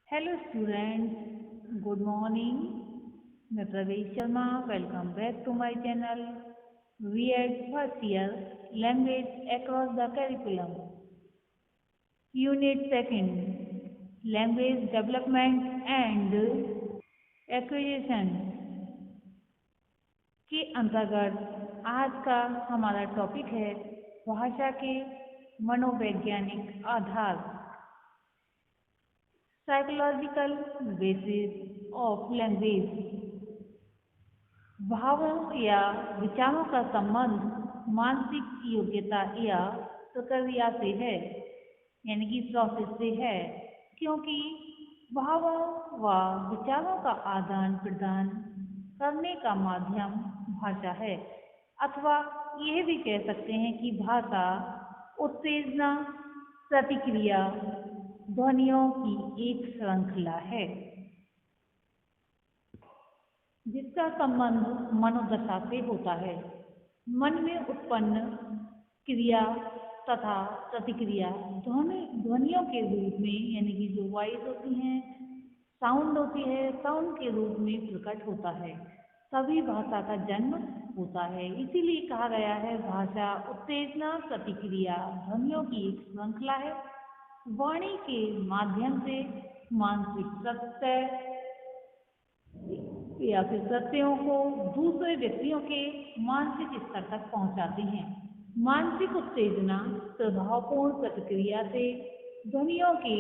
Hello students, good morning. मैं Pravesh Sharma. Welcome back to my channel. We at first year language across the curriculum, unit second, language development and acquisition के अंतर्गत आज का हमारा topic है भाषा के मनोवैज्ञानिक आधार, साइकोलॉजिकल बेसिस ऑफ लैंग्वेज। भावों या विचारों का संबंध मानसिक योग्यता या प्रक्रिया से है, यानी कि प्रोसेस से है, क्योंकि भावों व विचारों का आदान प्रदान करने का माध्यम भाषा है, अथवा यह भी कह सकते हैं कि भाषा उत्तेजना, प्रतिक्रिया, ध्वनियों की एक श्रृंखला है जिसका संबंध मनोदशा से होता है। मन में उत्पन्न क्रिया तथा प्रतिक्रिया ध्वनियों के रूप में, यानी कि जो वॉइस होती हैं, साउंड होती है, साउंड के रूप में प्रकट होता है, तभी भाषा का जन्म होता है। इसीलिए कहा गया है भाषा उत्तेजना, प्रतिक्रिया, ध्वनियों की एक श्रृंखला है। वाणी के माध्यम से मानसिक सत्य या फिर सत्यों को दूसरे व्यक्तियों के मानसिक स्तर तक पहुंचाते हैं। मानसिक उत्तेजना प्रभावपूर्ण प्रतिक्रिया से ध्वनियों के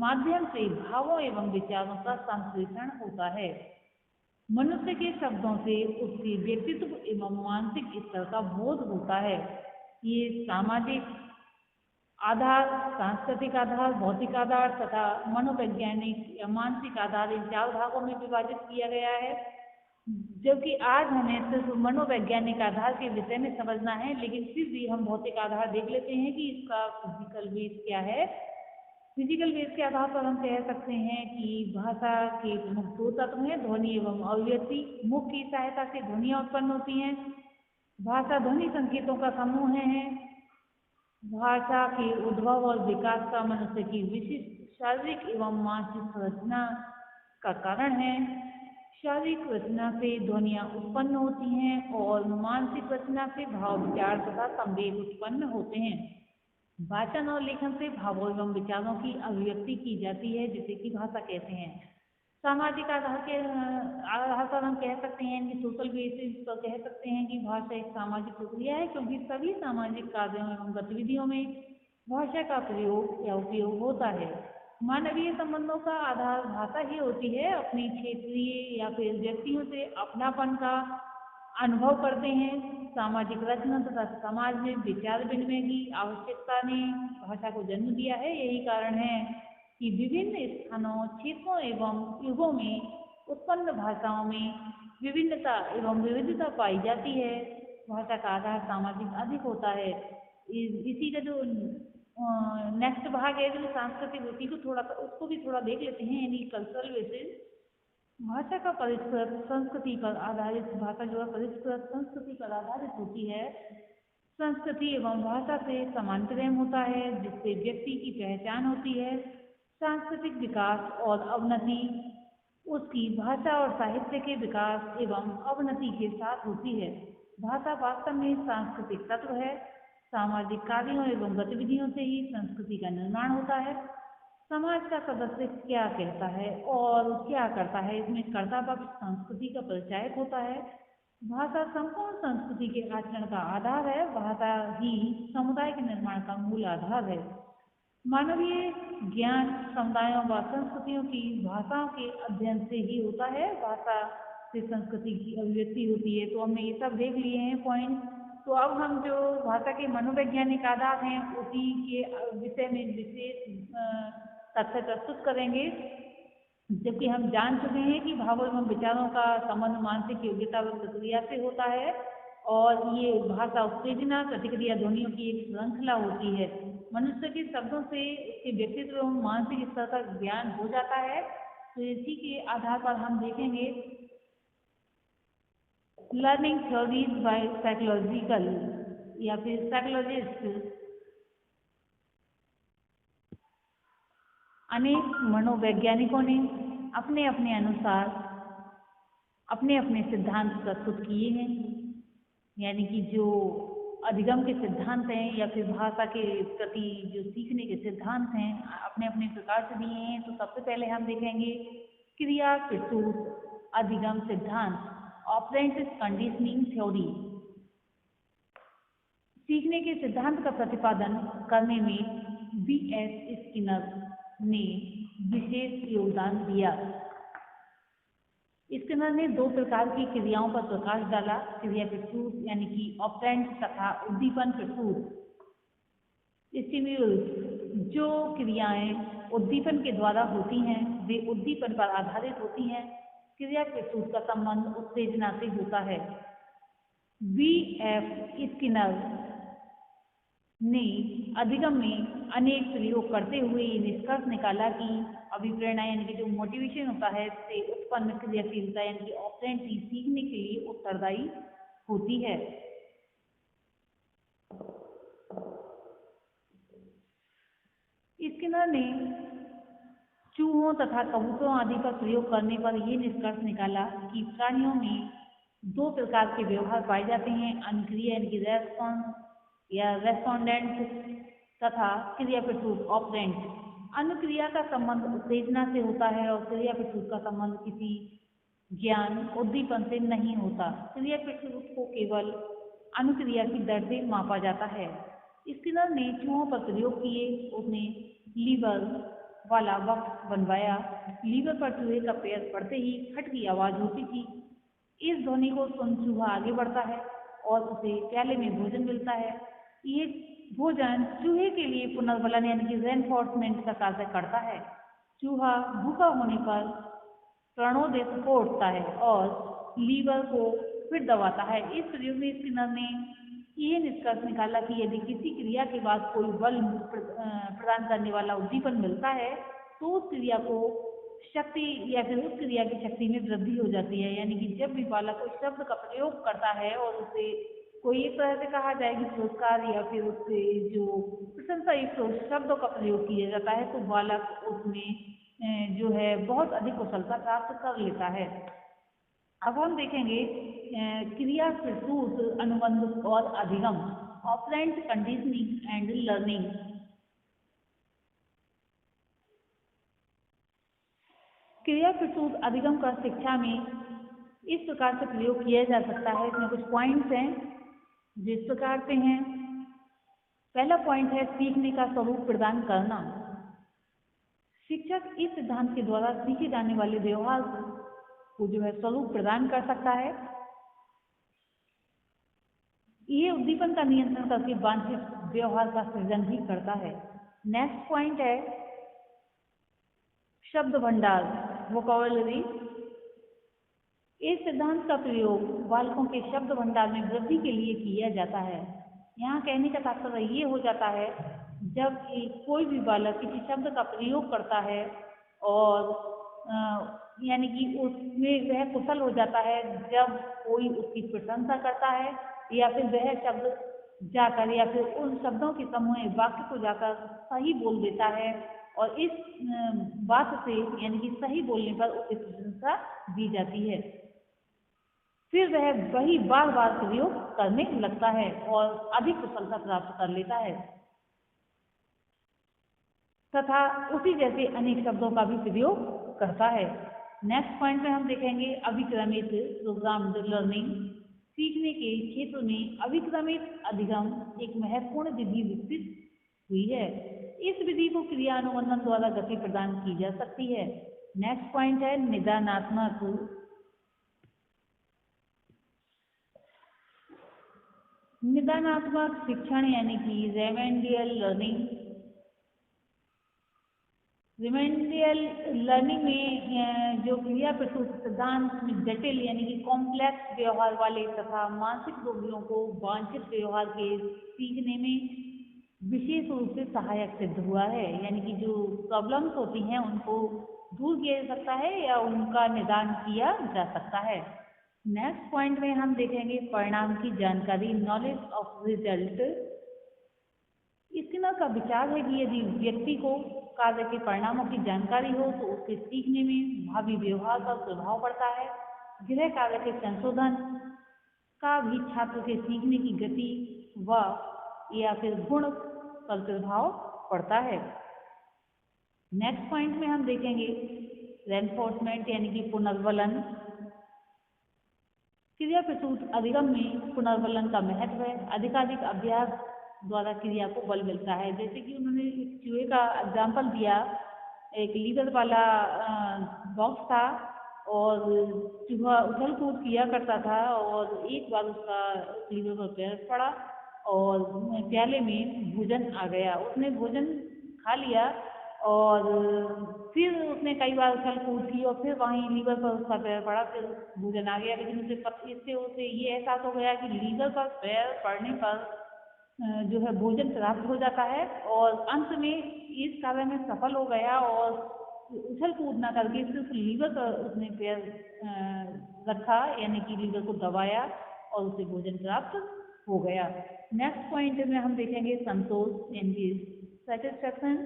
माध्यम से भावों एवं विचारों का संप्रेषण होता है। मनुष्य के शब्दों से उसके व्यक्तित्व एवं मानसिक स्तर का बोध होता है। ये सामाजिक आधार, सांस्कृतिक आधार, भौतिक आधार तथा मनोवैज्ञानिक या मानसिक आधार, इन चार भागों में विभाजित किया गया है। जबकि आज हमें सिर्फ मनोवैज्ञानिक आधार के विषय में समझना है, लेकिन फिर भी हम भौतिक आधार देख लेते हैं कि इसका फिजिकल बेस क्या है। फिजिकल बेस के आधार पर हम कह सकते हैं कि भाषा के प्रमुख दो तत्व हैं, ध्वनि एवं अभिव्यक्ति। मुख की सहायता से ध्वनियाँ उत्पन्न होती हैं। भाषा ध्वनि संकेतों का समूह है। भाषा के उद्भव और विकास का मनुष्य की विशिष्ट शारीरिक एवं मानसिक संरचना का कारण है। शारीरिक रचना से ध्वनियाँ उत्पन्न होती हैं और मानसिक रचना से भाव, विचार तथा संवेग उत्पन्न होते हैं। वाचन और लेखन से भावों एवं विचारों की अभिव्यक्ति की जाती है, जिसे कि भाषा कहते हैं। सामाजिक आधार के आधार पर हम कह सकते हैं कि सोशल बेसिस पर कह सकते हैं कि भाषा एक सामाजिक प्रक्रिया है, क्योंकि सभी सामाजिक कार्यों एवं गतिविधियों में भाषा का प्रयोग या उपयोग होता है। मानवीय संबंधों का आधार भाषा ही होती है। अपनी क्षेत्रीय या फिर व्यक्तियों से अपनापन का अनुभव करते हैं। सामाजिक रचना तथा समाज में विचार विनिमय की आवश्यकता ने भाषा को जन्म दिया है। यही कारण है कि विभिन्न स्थानों, क्षेत्रों एवं युगों में उत्पन्न भाषाओं में विभिन्नता एवं विविधता पाई जाती है। भाषा का आधार सामाजिक अधिक होता है। इसी का जो नेक्स्ट भाग है, जो सांस्कृतिक, उसको भी थोड़ा देख लेते हैं, यानी कल्चरल बेसिस। भाषा का परिष्कृत संस्कृति पर आधारित, भाषा जो है परिष्कृत संस्कृति पर आधारित होती है। संस्कृति एवं भाषा से समान प्रेम होता है, जिससे व्यक्ति की पहचान होती है। सांस्कृतिक विकास और अवनति उसकी भाषा और साहित्य के विकास एवं अवनति के साथ होती है। भाषा वास्तव में सांस्कृतिक तत्व है। सामाजिक कार्यों एवं गतिविधियों से ही संस्कृति का निर्माण होता है। समाज का सदस्य क्या कहता है और क्या करता है, इसमें कर्ता पक्ष संस्कृति का परिचायक होता है। भाषा संपूर्ण संस्कृति के आचरण का आधार है। भाषा ही समुदाय के निर्माण का मूल आधार है। मानवीय ज्ञान समुदायों व संस्कृतियों की भाषाओं के अध्ययन से ही होता है। भाषा से संस्कृति की अभिव्यक्ति होती है। तो हमने ये सब देख लिए हैं पॉइंट। तो अब हम जो भाषा के मनोवैज्ञानिक आधार हैं, उसी के विषय में विशेष तथ्य प्रस्तुत करेंगे। जबकि हम जान चुके हैं कि भावों एवं विचारों का संबंध मानसिक योग्यता व प्रक्रिया से होता है, और ये भाषा उत्तेजना, प्रतिक्रिया, ध्वनियों की एक श्रृंखला होती है। मनुष्य के शब्दों से उसके व्यक्तित्व एवं मानसिक स्तर का ज्ञान हो जाता है। तो इसी के आधार पर हम देखेंगे लर्निंग थ्योरीज बाय साइकोलॉजिकल या फिर साइकोलॉजिस्ट। अनेक मनोवैज्ञानिकों ने अपने अपने अनुसार अपने अपने सिद्धांत प्रस्तुत किए हैं। यानी कि जो अधिगम के सिद्धांत हैं या फिर भाषा के प्रति जो सीखने के सिद्धांत हैं अपने अपने प्रकार से दिए हैं। तो सबसे पहले हम देखेंगे क्रिया प्रस्तुत अधिगम सिद्धांत, ऑपरेंट कंडीशनिंग थ्योरी। सीखने के सिद्धांत का प्रतिपादन करने में B.S. स्किनर ने विशेष योगदान दिया। स्किनर ने दो प्रकार की क्रियाओं पर प्रकाश डाला, क्रिया प्रस्तुत यानी कि ऑपरेंट तथा उद्दीपन प्रस्तुत स्टिम्युलस। जो क्रियाएं उद्दीपन के द्वारा होती हैं वे उद्दीपन पर आधारित होती हैं। क्रिया प्रस्तुत का संबंध उत्तेजना से होता है। B.F. स्किनर ने अधिगम में अनेक प्रयोग करते हुए ये निष्कर्ष निकाला कि अभिप्रेरणा यानी कि जो मोटिवेशन होता है से उत्पन्न क्रियाशीलता यानी कि ऑपरेंट ही सीखने के लिए उत्तरदायी होती है। स्किनर ने चूहों तथा कबूतरों आदि पर प्रयोग करने पर यह निष्कर्ष निकाला कि प्राणियों में दो प्रकार के व्यवहार पाए जाते हैं, अनुक्रिया यानी कि रेस्पॉन्स या रेस्पोंडेंट तथा क्रिया प्रस्तुत ऑपरेंट। अनुक्रिया का संबंध उत्तेजना से होता है और क्रिया प्रस्तुत का संबंध किसी ज्ञान उद्दीपन से नहीं होता। क्रिया प्रस्तुत को केवल अनुक्रिया की दर से मापा जाता है। स्किनर ने चूहों पर प्रयोग किए। उसने लीवर वाला बॉक्स बनवाया। लीवर पर चूहे का पैर पड़ते ही खट की आवाज होती थी। इस ध्वनि को सुन चूहा आगे बढ़ता है और उसे प्याले में भोजन मिलता है। ये भोजन चूहे के लिए पुनर्बलन यानी कि रेनफोर्समेंट का कार्य करता है। चूहा भूखा होने पर प्राणोदेश को उठता है और लीवर को फिर दबाता है। इस प्रयोग में स्किनर ने यह निष्कर्ष निकाला कि यदि किसी क्रिया के बाद कोई बल प्रदान करने वाला उद्दीपन मिलता है तो उस क्रिया को शक्ति या फिर उस क्रिया की शक्ति में वृद्धि हो जाती है। यानी कि जब भी बालक कोई शब्द का प्रयोग करता है और उसे कोई एक तरह से कहा जाए कि पुरस्कार या फिर उससे जो प्रशंसा युक्त शब्दों का प्रयोग किया जाता है तो बालक उसमें जो है बहुत अधिक कुशलता प्राप्त कर लेता है। अब हम देखेंगे क्रिया प्रस्तुत अनुबंध और अधिगम, ऑपरेंट कंडीशनिंग एंड लर्निंग। क्रिया प्रस्तुत अधिगम का शिक्षा में इस प्रकार से प्रयोग किया जा सकता है। इसमें कुछ पॉइंट्स हैं जिस प्रकार से हैं। पहला पॉइंट है सीखने का स्वरूप प्रदान करना। शिक्षक इस सिद्धांत के द्वारा सीखे जाने वाले व्यवहार को जो है स्वरूप प्रदान कर सकता है। ये उद्दीपन का नियंत्रण करके वांछित व्यवहार का सृजन भी करता है। नेक्स्ट पॉइंट है शब्द भंडार, वोकैबुलरी। इस सिद्धांत का प्रयोग बालकों के शब्द भंडार में वृद्धि के लिए किया जाता है। यहाँ कहने का तात्पर्य ये हो जाता है जब कोई भी बालक किसी शब्द का प्रयोग करता है और यानी कि उसमें वह कुशल हो जाता है जब कोई उसकी प्रशंसा करता है या फिर वह शब्द जाकर या फिर उन शब्दों के समूह वाक्य को जाकर सही बोल देता है और इस बात से यानी कि सही बोलने पर उसे प्रशंसा दी जाती है। फिर वह वही बार बार प्रयोग करने लगता है और अधिक कुशलता प्राप्त कर लेता है तथा उसी जैसे अनेक शब्दों का भी प्रयोग करता है। नेक्स्ट पॉइंट में हम देखेंगे अभिक्रमित प्रोग्राम्ड लर्निंग। सीखने के क्षेत्र में अभिक्रमित अधिगम एक महत्वपूर्ण विधि विकसित हुई है। इस विधि को क्रिया अनुबंधन द्वारा गति प्रदान की जा सकती है। नेक्स्ट पॉइंट है निदानात्मक। निदानात्मक शिक्षण यानी कि रेमेडियल लर्निंग। रिमेडियल लर्निंग में जो क्रिया प्रस्तुत सिद्धांत में जटिल यानी कि कॉम्प्लेक्स व्यवहार वाले तथा मानसिक रोगियों को वांछित व्यवहार के सीखने में विशेष रूप से सहायक सिद्ध हुआ है। यानी कि जो प्रॉब्लम्स होती हैं उनको दूर किया जा सकता है या उनका निदान किया जा सकता है। नेक्स्ट पॉइंट में हम देखेंगे परिणाम की जानकारी, नॉलेज ऑफ रिजल्ट। स्किनर का विचार है कि यदि व्यक्ति को कार्य के परिणामों की जानकारी हो तो उसके सीखने में भावी व्यवहार पर प्रभाव पड़ता है। गृह कार्य के संशोधन का भी छात्र के सीखने की गति व या फिर गुण पर प्रभाव पड़ता है। नेक्स्ट पॉइंट में हम देखेंगे रेनफोर्समेंट यानी कि पुनर्बलन। क्रिया प्रसूत अधिगम में पुनर्बलन का महत्व है। अधिकाधिक अभ्यास द्वारा क्रिया को बल मिलता है। जैसे कि उन्होंने एक चूहे का एग्जाम्पल दिया, एक लीवर वाला बॉक्स था और चूहा उछल कूद किया करता था और एक बार उसका लीवर पर पैर पड़ा और प्याले में भोजन आ गया। उसने भोजन खा लिया और फिर उसने कई बार उछल कूद की और फिर वहीं लीवर पर उसका पैर पड़ा, फिर भोजन आ गया। लेकिन उसे ये एहसास हो गया कि लीवर पर पैर पड़ने पर जो है भोजन प्राप्त हो जाता है और अंत में इस कार्य में सफल हो गया और उछल कूद ना करके सिर्फ लीवर पर उसने पैर रखा यानी कि लीवर को दबाया और उसे भोजन प्राप्त हो गया। नेक्स्ट पॉइंट में हम देखेंगे संतोष यानी सेटिस्फैक्शन।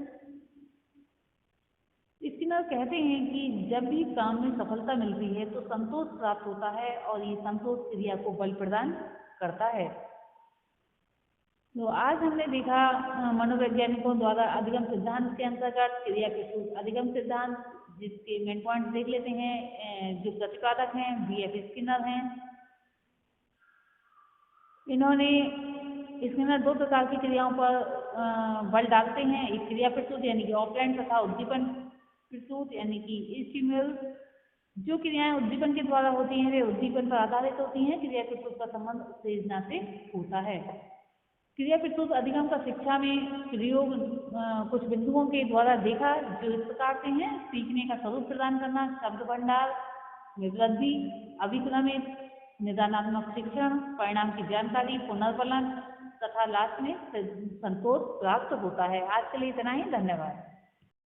स्किनर कहते हैं कि जब भी काम में सफलता मिलती है तो संतोष प्राप्त होता है और ये संतोष क्रिया को बल प्रदान करता है। तो आज हमने देखा मनोवैज्ञानिकों द्वारा अधिगम सिद्धांत के अंतर्गत क्रिया प्रसूत अधिगम सिद्धांत, जिसके मेन पॉइंट देख लेते हैं। जो प्रतिपादक हैं BF स्किनर हैं। इन्होंने स्किनर दो प्रकार की क्रियाओं पर बल डालते हैं, एक क्रिया प्रसूत यानी कि ऑपरेंट तथा उद्दीपन प्रसूत यानी कि स्टिमुलस। जो क्रियाएं उद्दीपन के द्वारा होती हैं वे उद्दीपन पर आधारित होती हैं। क्रिया प्रसूत का संबंध उत्तेजना से होता है। क्रिया प्रसूत अधिगम का शिक्षा में प्रयोग कुछ बिंदुओं के द्वारा देखा जो इस प्रकार से हैं। सीखने का स्वरूप प्रदान करना, शब्द भंडार में वृद्धि, अभिक्रमित निदानात्मक शिक्षण, परिणाम की जानकारी, पुनर्बलन तथा लास्ट में संतोष प्राप्त होता है। आज के लिए इतना ही, धन्यवाद।